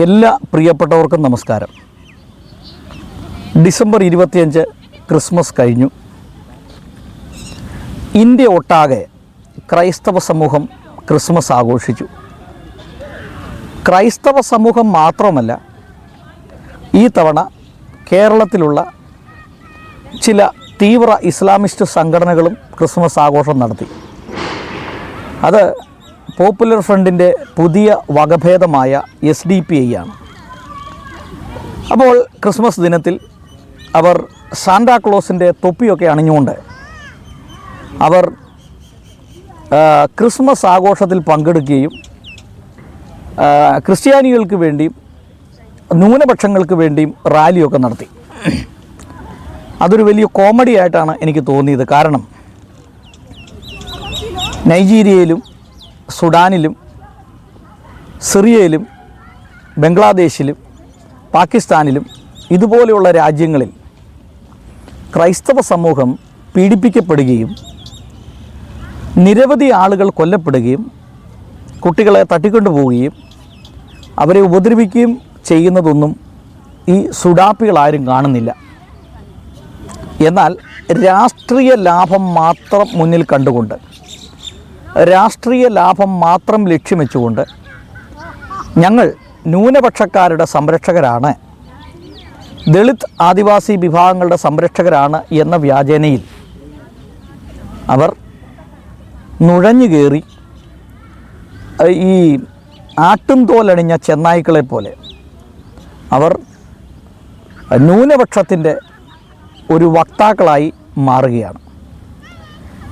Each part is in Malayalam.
എല്ലാ പ്രിയപ്പെട്ടവർക്കും നമസ്കാരം. ഡിസംബർ 25 ക്രിസ്മസ് കഴിഞ്ഞു. ഇന്ത്യ ഒട്ടാകെ ക്രൈസ്തവ സമൂഹം ക്രിസ്മസ് ആഘോഷിച്ചു. ക്രൈസ്തവ സമൂഹം മാത്രമല്ല, ഈ തവണ കേരളത്തിലുള്ള ചില തീവ്ര ഇസ്ലാമിസ്റ്റ് സംഘടനകളും ക്രിസ്മസ് ആഘോഷം നടത്തി. അത് പോപ്പുലർ ഫ്രണ്ടിൻ്റെ പുതിയ വകഭേദമായ SDP ആണ്. അപ്പോൾ ക്രിസ്മസ് ദിനത്തിൽ അവർ സാന്താക്ലോസിൻ്റെ തൊപ്പിയൊക്കെ അണിഞ്ഞുകൊണ്ട് അവർ ക്രിസ്മസ് ആഘോഷത്തിൽ പങ്കെടുക്കുകയും ക്രിസ്ത്യാനികൾക്ക് വേണ്ടിയും ന്യൂനപക്ഷങ്ങൾക്ക് വേണ്ടിയും റാലിയൊക്കെ നടത്തി. അതൊരു വലിയ കോമഡി ആയിട്ടാണ് എനിക്ക് തോന്നിയത്. കാരണം നൈജീരിയയിലും സുഡാനിലും സിറിയയിലും ബംഗ്ലാദേശിലും പാകിസ്ഥാനിലും ഇതുപോലെയുള്ള രാജ്യങ്ങളിൽ ക്രൈസ്തവ സമൂഹം പീഡിപ്പിക്കപ്പെടുകയും നിരവധി ആളുകൾ കൊല്ലപ്പെടുകയും കുട്ടികളെ തട്ടിക്കൊണ്ടുപോവുകയും അവരെ ഉപദ്രവിക്കുകയും ചെയ്യുന്നതൊന്നും ഈ സുഡാപ്പികളാരും കാണുന്നില്ല. എന്നാൽ രാഷ്ട്രീയ ലാഭം മാത്രം മുന്നിൽ കണ്ടുകൊണ്ട്, രാഷ്ട്രീയ ലാഭം മാത്രം ലക്ഷ്യം വെച്ചുകൊണ്ട് ഞങ്ങൾ ന്യൂനപക്ഷക്കാരുടെ സംരക്ഷകരാണ്, ദളിത് ആദിവാസി വിഭാഗങ്ങളുടെ സംരക്ഷകരാണ് എന്ന വ്യാജേനയിൽ അവർ നുഴഞ്ഞു കയറി ഈ ആട്ടുംതോലണിഞ്ഞ ചെന്നായ്ക്കളെ പോലെ അവർ ന്യൂനപക്ഷത്തിൻ്റെ ഒരു വക്താക്കളായി മാറുകയാണ്.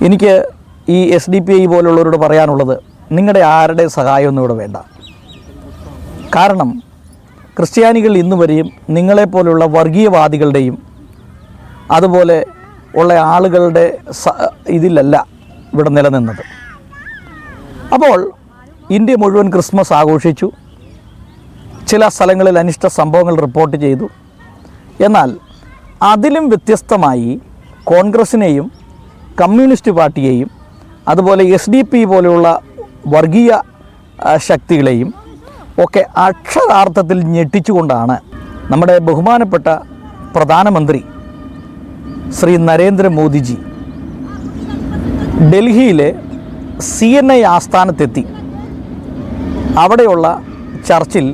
എനിക്ക് ഈ SDP പോലുള്ളവരോട് പറയാനുള്ളത്, നിങ്ങളുടെ ആരുടെ സഹായമൊന്നും ഇവിടെ വേണ്ട. കാരണം ക്രിസ്ത്യാനികൾ ഇന്നുവരെയും നിങ്ങളെപ്പോലുള്ള വർഗീയവാദികളുടെയും അതുപോലെ ഉള്ള ആളുകളുടെ ഇതിലല്ല ഇവിടെ നിലനിന്നത്. അപ്പോൾ ഇന്ത്യ മുഴുവൻ ക്രിസ്മസ് ആഘോഷിച്ചു. ചില സ്ഥലങ്ങളിൽ അനിഷ്ട സംഭവങ്ങൾ റിപ്പോർട്ട് ചെയ്തു. എന്നാൽ അതിലും വ്യത്യസ്തമായി കോൺഗ്രസിനെയും കമ്മ്യൂണിസ്റ്റ് പാർട്ടിയെയും അതുപോലെ SDP പോലെയുള്ള വർഗീയ ശക്തികളെയും ഒക്കെ അക്ഷരാർത്ഥത്തിൽ ഞെട്ടിച്ചുകൊണ്ടാണ് നമ്മുടെ ബഹുമാനപ്പെട്ട പ്രധാനമന്ത്രി ശ്രീ നരേന്ദ്രമോദിജി ഡൽഹിയിലെ CNI ആസ്ഥാനത്തെത്തി അവിടെയുള്ള ചർച്ചിൽ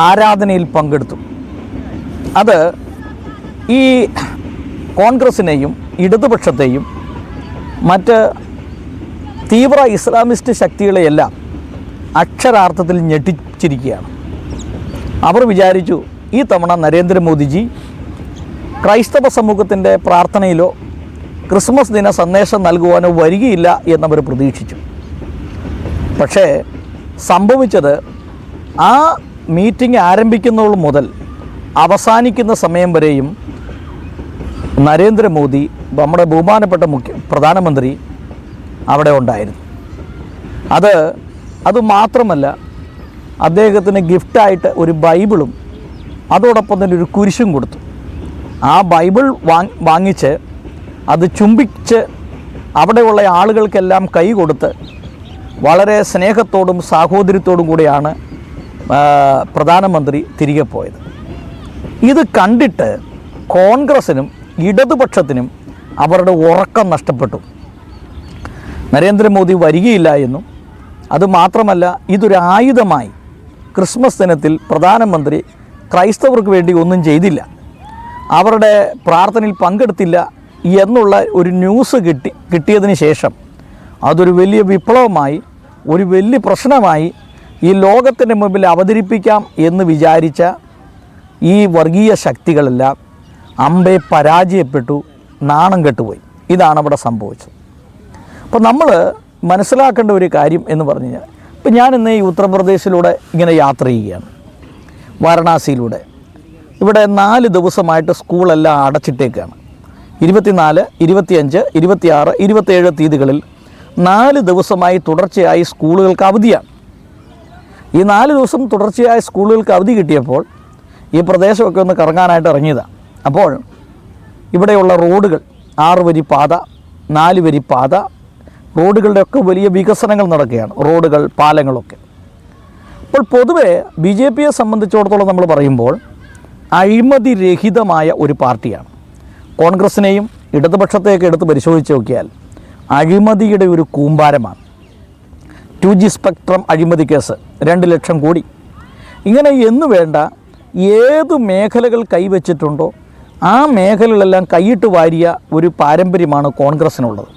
ആരാധനയിൽ പങ്കെടുത്തു. അത് ഈ കോൺഗ്രസിനെയും ഇടതുപക്ഷത്തെയും മറ്റ് തീവ്ര ഇസ്ലാമിസ്റ്റ് ശക്തികളെയെല്ലാം അക്ഷരാർത്ഥത്തിൽ ഞെട്ടിച്ചിരിക്കുകയാണ്. അവർ വിചാരിച്ചു, ഈ തവണ നരേന്ദ്രമോദിജി ക്രൈസ്തവ സമൂഹത്തിൻ്റെ പ്രാർത്ഥനയിലോ ക്രിസ്മസ് ദിന സന്ദേശം നൽകുവാനോ വരികയില്ല എന്നവർ പ്രതീക്ഷിച്ചു. പക്ഷേ സംഭവിച്ചത്, ആ മീറ്റിംഗ് ആരംഭിക്കുന്നത് മുതൽ അവസാനിക്കുന്ന സമയം വരെയും നരേന്ദ്രമോദി, നമ്മുടെ ബഹുമാനപ്പെട്ട പ്രധാനമന്ത്രി അവിടെ ഉണ്ടായിരുന്നു. അത് മാത്രമല്ല, അദ്ദേഹത്തിന് ഗിഫ്റ്റായിട്ട് ഒരു ബൈബിളും അതോടൊപ്പം തന്നെ ഒരു കുരിശും കൊടുത്തു. ആ ബൈബിൾ വാങ്ങിച്ച് അത് ചുംബിച്ച് അവിടെയുള്ള ആളുകൾക്കെല്ലാം കൈ കൊടുത്ത് വളരെ സ്നേഹത്തോടും സാഹോദര്യത്തോടും കൂടിയാണ് പ്രധാനമന്ത്രി തിരികെ പോയത്. ഇത് കണ്ടിട്ട് കോൺഗ്രസിനും ഇടതുപക്ഷത്തിനും അവരുടെ ഉറക്കം നഷ്ടപ്പെട്ടു. നരേന്ദ്രമോദി വരികയില്ല എന്നും, അതുമാത്രമല്ല ഇതൊരു ആയുധമായി ക്രിസ്മസ് ദിനത്തിൽ പ്രധാനമന്ത്രി ക്രൈസ്തവർക്ക് വേണ്ടി ഒന്നും ചെയ്തില്ല, അവരുടെ പ്രാർത്ഥനയിൽ പങ്കെടുത്തില്ല എന്നുള്ള ഒരു ന്യൂസ് കിട്ടിയതിന് ശേഷം അതൊരു വലിയ വിപ്ലവമായി, ഒരു വലിയ പ്രശ്നമായി ഈ ലോകത്തിൻ്റെ മുമ്പിൽ അവതരിപ്പിക്കാം എന്ന് വിചാരിച്ച ഈ വർഗീയ ശക്തികളെല്ലാം അമ്പെ പരാജയപ്പെട്ടു, നാണം കെട്ടുപോയി. ഇതാണ് അവിടെ സംഭവിച്ചത്. അപ്പോൾ നമ്മൾ മനസ്സിലാക്കേണ്ട ഒരു കാര്യം എന്ന് പറഞ്ഞു കഴിഞ്ഞാൽ, ഇപ്പം ഞാനിന്ന് ഈ ഉത്തർപ്രദേശിലൂടെ ഇങ്ങനെ യാത്ര ചെയ്യുകയാണ്, വാരണാസിയിലൂടെ. ഇവിടെ 4 ദിവസമായിട്ട് സ്കൂളെല്ലാം അടച്ചിട്ടേക്കാണ്. 24, 25, 26, 27 തീയതികളിൽ 4 ദിവസമായി തുടർച്ചയായി സ്കൂളുകൾക്ക് അവധിയാണ്. ഈ 4 ദിവസം തുടർച്ചയായി സ്കൂളുകൾക്ക് അവധി കിട്ടിയപ്പോൾ ഈ പ്രദേശമൊക്കെ ഒന്ന് കറങ്ങാനായിട്ട് ഇറങ്ങിയതാണ്. അപ്പോൾ ഇവിടെയുള്ള റോഡുകൾ, 6 വരി പാത, 4 വരി പാത, റോഡുകളുടെയൊക്കെ വലിയ വികസനങ്ങൾ നടക്കുകയാണ്, റോഡുകൾ, പാലങ്ങളൊക്കെ. അപ്പോൾ പൊതുവെ BJPയെ സംബന്ധിച്ചിടത്തോളം നമ്മൾ പറയുമ്പോൾ അഴിമതി രഹിതമായ ഒരു പാർട്ടിയാണ്. കോൺഗ്രസിനെയും ഇടതുപക്ഷത്തെയൊക്കെ എടുത്ത് പരിശോധിച്ച് നോക്കിയാൽ അഴിമതിയുടെ ഒരു കൂമ്പാരമാണ്. 2G സ്പെക്ട്രം അഴിമതി കേസ് 2 ലക്ഷം കോടി, ഇങ്ങനെ എന്നു വേണ്ട ഏത് മേഖലകൾ കൈവച്ചിട്ടുണ്ടോ ആ മേഖലകളെല്ലാം കൈയിട്ട് വാരിയ ഒരു പാരമ്പര്യമാണ് കോൺഗ്രസ്സിനുള്ളത്.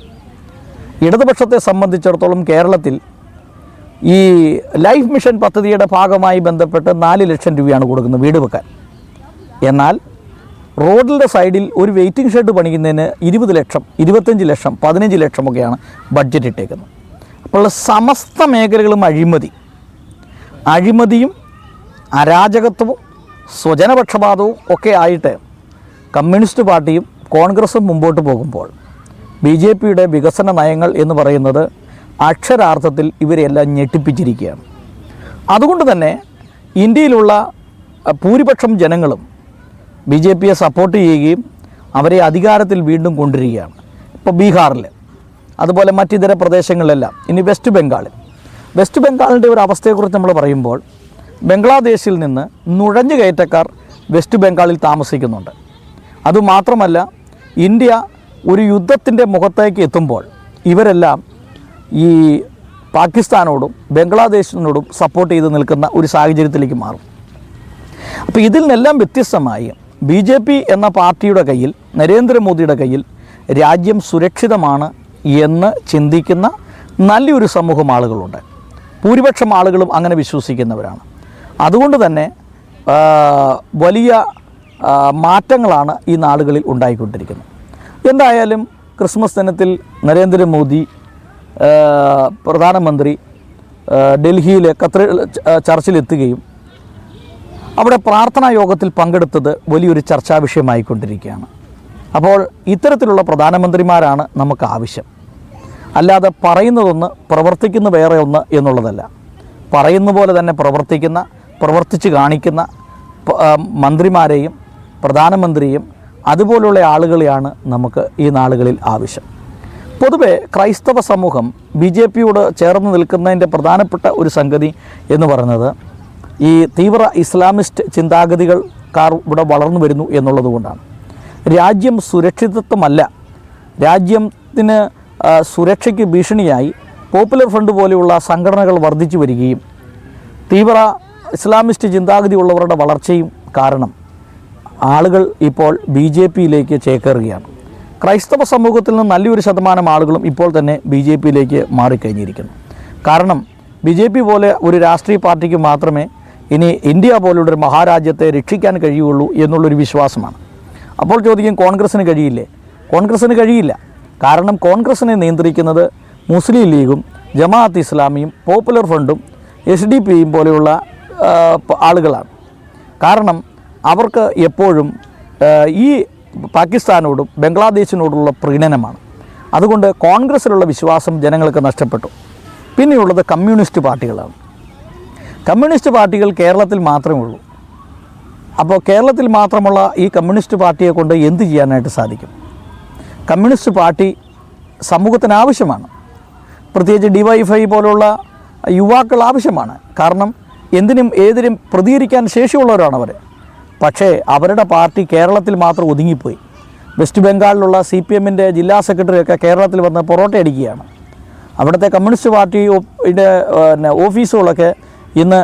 ഇടതുപക്ഷത്തെ സംബന്ധിച്ചിടത്തോളം കേരളത്തിൽ ഈ ലൈഫ് മിഷൻ പദ്ധതിയുടെ ഭാഗമായി ബന്ധപ്പെട്ട് 4 ലക്ഷം രൂപയാണ് കൊടുക്കുന്നത് വീട് വെക്കാൻ. എന്നാൽ റോഡിൻ്റെ സൈഡിൽ ഒരു വെയിറ്റിംഗ് ഷെഡ് പണിയുന്നതിന് 20 ലക്ഷം, 25 ലക്ഷം, 15 ലക്ഷമൊക്കെയാണ് ബഡ്ജറ്റ് ഇട്ടേക്കുന്നത്. അപ്പോൾ സമസ്ത മേഖലകളും അഴിമതിയും അരാജകത്വവും സ്വജനപക്ഷപാതവും ഒക്കെ ആയിട്ട് കമ്മ്യൂണിസ്റ്റ് പാർട്ടിയും കോൺഗ്രസും മുമ്പോട്ട് പോകുമ്പോൾ BJPയുടെ വികസന നയങ്ങൾ എന്ന് പറയുന്നത് അക്ഷരാർത്ഥത്തിൽ ഇവരെല്ലാം ഞെട്ടിപ്പിച്ചിരിക്കുകയാണ്. അതുകൊണ്ട് തന്നെ ഇന്ത്യയിലുള്ള ഭൂരിപക്ഷം ജനങ്ങളും BJPയെ സപ്പോർട്ട് ചെയ്യുകയും അവരെ അധികാരത്തിൽ വീണ്ടും കൊണ്ടുവരികയാണ്. ഇപ്പോൾ ബീഹാറിൽ, അതുപോലെ മറ്റിതര പ്രദേശങ്ങളിലെല്ലാം. ഇനി വെസ്റ്റ് ബംഗാളിൻ്റെ ഒരു അവസ്ഥയെക്കുറിച്ച് നമ്മൾ പറയുമ്പോൾ ബംഗ്ലാദേശിൽ നിന്ന് നുഴഞ്ഞു കയറ്റക്കാർ വെസ്റ്റ് ബംഗാളിൽ താമസിക്കുന്നുണ്ട്. അതുമാത്രമല്ല, ഇന്ത്യ ഒരു യുദ്ധത്തിൻ്റെ മുഖത്തേക്ക് എത്തുമ്പോൾ ഇവരെല്ലാം ഈ പാകിസ്ഥാനോടും ബംഗ്ലാദേശിനോടും സപ്പോർട്ട് ചെയ്ത് നിൽക്കുന്ന ഒരു സാഹചര്യത്തിലേക്ക് മാറും. അപ്പോൾ ഇതിൽ നിന്നെല്ലാം വ്യത്യസ്തമായി BJP എന്ന പാർട്ടിയുടെ കയ്യിൽ, നരേന്ദ്രമോദിയുടെ കയ്യിൽ രാജ്യം സുരക്ഷിതമാണ് എന്ന് ചിന്തിക്കുന്ന നല്ലൊരു സമൂഹം ആളുകളുണ്ട്. ഭൂരിപക്ഷം ആളുകളും അങ്ങനെ വിശ്വസിക്കുന്നവരാണ്. അതുകൊണ്ട് തന്നെ വലിയ മാറ്റങ്ങളാണ് ഈ നാടുകളിൽ ഉണ്ടായിക്കൊണ്ടിരിക്കുന്നത്. എന്തായാലും ക്രിസ്മസ് ദിനത്തിൽ നരേന്ദ്രമോദി പ്രധാനമന്ത്രി ഡൽഹിയിലെ ചർച്ചിലെത്തുകയും അവിടെ പ്രാർത്ഥനാ യോഗത്തിൽ പങ്കെടുത്തത് വലിയൊരു ചർച്ചാ വിഷയമായിക്കൊണ്ടിരിക്കുകയാണ്. അപ്പോൾ ഇത്തരത്തിലുള്ള പ്രധാനമന്ത്രിമാരാണ് നമുക്ക് ആവശ്യം. അല്ലാതെ പറയുന്നതൊന്ന് പ്രവർത്തിക്കുന്ന വേറെ ഒന്ന് എന്നുള്ളതല്ല. പറയുന്ന പോലെ തന്നെ പ്രവർത്തിച്ച് കാണിക്കുന്ന മന്ത്രിമാരെയും പ്രധാനമന്ത്രിയും അതുപോലുള്ള ആളുകളെയാണ് നമുക്ക് ഈ നാളുകളിൽ ആവശ്യം. പൊതുവെ ക്രൈസ്തവ സമൂഹം BJPയോട് ചേർന്ന് നിൽക്കുന്നതിൻ്റെ പ്രധാനപ്പെട്ട ഒരു സംഗതി എന്ന് പറയുന്നത് ഈ തീവ്ര ഇസ്ലാമിസ്റ്റ് ചിന്താഗതികൾക്കാർ ഇവിടെ വളർന്നു വരുന്നു എന്നുള്ളത് കൊണ്ടാണ്. രാജ്യം സുരക്ഷിതത്വമല്ല, രാജ്യത്തിന് സുരക്ഷയ്ക്ക് ഭീഷണിയായി പോപ്പുലർ ഫ്രണ്ട് പോലെയുള്ള സംഘടനകൾ വർദ്ധിച്ചു വരികയും തീവ്ര ഇസ്ലാമിസ്റ്റ് ചിന്താഗതി ഉള്ളവരുടെ വളർച്ചയും കാരണം ആളുകൾ ഇപ്പോൾ BJPയിലേക്ക് ചേക്കേറുകയാണ്. ക്രൈസ്തവ സമൂഹത്തിൽ നിന്ന് നല്ലൊരു ശതമാനം ആളുകളും ഇപ്പോൾ തന്നെ BJPയിലേക്ക് മാറിക്കഴിഞ്ഞിരിക്കുന്നു. കാരണം BJP പോലെ ഒരു രാഷ്ട്രീയ പാർട്ടിക്ക് മാത്രമേ ഇനി ഇന്ത്യ പോലുള്ളൊരു മഹാരാജ്യത്തെ രക്ഷിക്കാൻ കഴിയുള്ളൂ എന്നുള്ളൊരു വിശ്വാസമാണ്. അപ്പോൾ ചോദിക്കും, കോൺഗ്രസ്സിന് കഴിയില്ലേ? കോൺഗ്രസ്സിന് കഴിയില്ല. കാരണം കോൺഗ്രസ്സിനെ നിയന്ത്രിക്കുന്നത് മുസ്ലിം ലീഗും ജമാഅത്ത് ഇസ്ലാമിയും പോപ്പുലർ ഫ്രണ്ടും SDP പോലെയുള്ള ആളുകളാണ്. കാരണം അവർക്ക് എപ്പോഴും ഈ പാകിസ്ഥാനോടും ബംഗ്ലാദേശിനോടുള്ള പ്രീണനമാണ്. അതുകൊണ്ട് കോൺഗ്രസ്സിലുള്ള വിശ്വാസം ജനങ്ങൾക്ക് നഷ്ടപ്പെട്ടു. പിന്നെയുള്ളത് കമ്മ്യൂണിസ്റ്റ് പാർട്ടികളാണ്. കമ്മ്യൂണിസ്റ്റ് പാർട്ടികൾ കേരളത്തിൽ മാത്രമേ ഉള്ളൂ. അപ്പോൾ കേരളത്തിൽ മാത്രമുള്ള ഈ കമ്മ്യൂണിസ്റ്റ് പാർട്ടിയെ കൊണ്ട് എന്ത് ചെയ്യാനായിട്ട് സാധിക്കും? കമ്മ്യൂണിസ്റ്റ് പാർട്ടി സമൂഹത്തിന് ആവശ്യമാണ്. പ്രത്യേകിച്ച് DYFI പോലുള്ള യുവാക്കൾ ആവശ്യമാണ്. കാരണം എന്തിനും ഏതിനും പ്രതികരിക്കാൻ ശേഷിയുള്ളവരാണ് അവർ. പക്ഷേ അവരുടെ പാർട്ടി കേരളത്തിൽ മാത്രം ഒതുങ്ങിപ്പോയി. വെസ്റ്റ് ബംഗാളിലുള്ള CPMൻ്റെ ജില്ലാ സെക്രട്ടറിയൊക്കെ കേരളത്തിൽ വന്ന് പൊറോട്ട അടിക്കുകയാണ്. അവിടുത്തെ കമ്മ്യൂണിസ്റ്റ് പാർട്ടിയുടെ ഓഫീസുകളൊക്കെ ഇന്ന്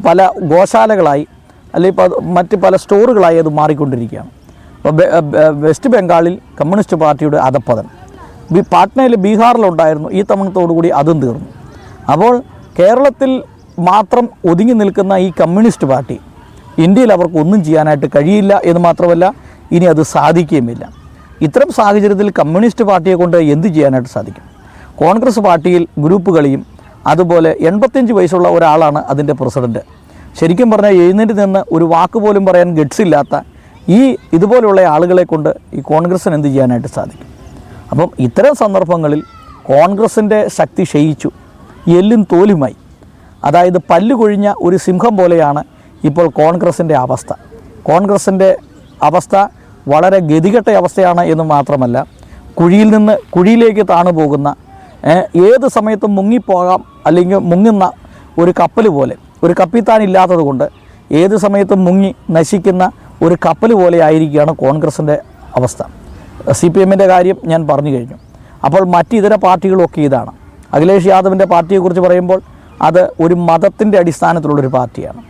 പല ഗോശാലകളായി അല്ലെങ്കിൽ മറ്റ് പല സ്റ്റോറുകളായി അത് മാറിക്കൊണ്ടിരിക്കുകയാണ്. അപ്പോൾ വെസ്റ്റ് ബംഗാളിൽ കമ്മ്യൂണിസ്റ്റ് പാർട്ടിയുടെ അധപ്പതനം. പാട്നയിൽ ബീഹാറിലുണ്ടായിരുന്നു, ഈ തവണത്തോടുകൂടി അതും തീർന്നു. അപ്പോൾ കേരളത്തിൽ മാത്രം ഒതുങ്ങി നിൽക്കുന്ന ഈ കമ്മ്യൂണിസ്റ്റ് പാർട്ടി ഇന്ത്യയിൽ അവർക്ക് ഒന്നും ചെയ്യാനായിട്ട് കഴിയില്ല എന്ന് മാത്രമല്ല, ഇനി അത് സാധിക്കുകയുമില്ല. ഇത്തരം സാഹചര്യത്തിൽ കമ്മ്യൂണിസ്റ്റ് പാർട്ടിയെ കൊണ്ട് എന്ത് ചെയ്യാനായിട്ട് സാധിക്കും? കോൺഗ്രസ് പാർട്ടിയിൽ ഗ്രൂപ്പ് കളിയും, അതുപോലെ 85 വയസ്സുള്ള ഒരാളാണ് അതിൻ്റെ പ്രസിഡൻറ്റ്. ശരിക്കും പറഞ്ഞാൽ എഴുന്നേറ്റ് നിന്ന് ഒരു വാക്ക് പോലും പറയാൻ ഗഡ്സില്ലാത്ത ഇതുപോലെയുള്ള ആളുകളെ കൊണ്ട് ഈ കോൺഗ്രസ്സിന് എന്ത് ചെയ്യാനായിട്ട് സാധിക്കും? അപ്പം ഇത്തരം സന്ദർഭങ്ങളിൽ കോൺഗ്രസിൻ്റെ ശക്തി ക്ഷയിച്ചു, എല്ലും തോലുമായി. അതായത് പല്ല് കൊഴിഞ്ഞ ഒരു സിംഹം പോലെയാണ് ഇപ്പോൾ കോൺഗ്രസിൻ്റെ അവസ്ഥ. കോൺഗ്രസിൻ്റെ അവസ്ഥ വളരെ ഗതികെട്ട അവസ്ഥയാണ് എന്ന് മാത്രമല്ല, കുഴിയിൽ നിന്ന് കുഴിയിലേക്ക് താണു പോകുന്ന, ഏത് സമയത്തും മുങ്ങിപ്പോകാം അല്ലെങ്കിൽ മുങ്ങുന്ന ഒരു കപ്പൽ പോലെ ഒരു കപ്പിത്താൻ ഇല്ലാത്തത് കൊണ്ട് ഏത് സമയത്തും മുങ്ങി നശിക്കുന്ന ഒരു കപ്പൽ പോലെ ആയിരിക്കുകയാണ് കോൺഗ്രസിൻ്റെ അവസ്ഥ. CPM-ൻ്റെ കാര്യം ഞാൻ പറഞ്ഞു കഴിഞ്ഞു. അപ്പോൾ മറ്റിതര പാർട്ടികളൊക്കെ ഇതാണ്. അഖിലേഷ് യാദവിൻ്റെ പാർട്ടിയെക്കുറിച്ച് പറയുമ്പോൾ അത് ഒരു മതത്തിൻ്റെ അടിസ്ഥാനത്തിലുള്ളൊരു പാർട്ടിയാണ്.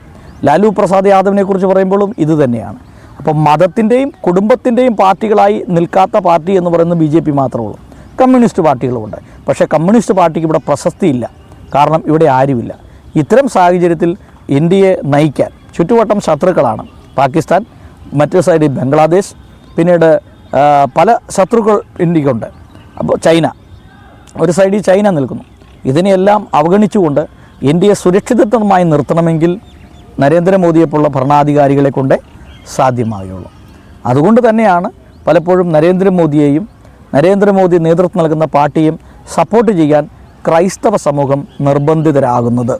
ലാലു പ്രസാദ് യാദവിനെക്കുറിച്ച് പറയുമ്പോഴും ഇത് തന്നെയാണ്. അപ്പോൾ മതത്തിൻ്റെയും കുടുംബത്തിൻ്റെയും പാർട്ടികളായി നിൽക്കാത്ത പാർട്ടി എന്ന് പറയുന്നത് BJP മാത്രമേ ഉള്ളൂ. കമ്മ്യൂണിസ്റ്റ് പാർട്ടികളുമുണ്ട്. പക്ഷേ കമ്മ്യൂണിസ്റ്റ് പാർട്ടിക്ക് ഇവിടെ പ്രസക്തിയില്ല. കാരണം ഇവിടെ ആരുമില്ല. ഇത്തരം സാഹചര്യത്തിൽ ഇന്ത്യയെ നയിക്കാൻ ചുറ്റുവട്ടം ശത്രുക്കളാണ്. പാകിസ്ഥാൻ, മറ്റൊരു സൈഡിൽ ബംഗ്ലാദേശ്, പിന്നീട് പല ശത്രുക്കൾ ഇന്ത്യക്കുണ്ട്. അപ്പോൾ ചൈന, ഒരു സൈഡിൽ ചൈന നിൽക്കുന്നു. ഇതിനെയെല്ലാം അവഗണിച്ചുകൊണ്ട് ഇന്ത്യയെ സുരക്ഷിതത്വമായി നിർത്തണമെങ്കിൽ നരേന്ദ്രമോദിയെപ്പോലുള്ള ഭരണാധികാരികളെ കൊണ്ടേ സാധ്യമാകുള്ളൂ. അതുകൊണ്ട് തന്നെയാണ് പലപ്പോഴും നരേന്ദ്രമോദിയെയും നരേന്ദ്രമോദി നേതൃത്വം നൽകുന്ന പാർട്ടിയും സപ്പോർട്ട് ചെയ്യാൻ ക്രൈസ്തവ സമൂഹം നിർബന്ധിതരാകുന്നത്.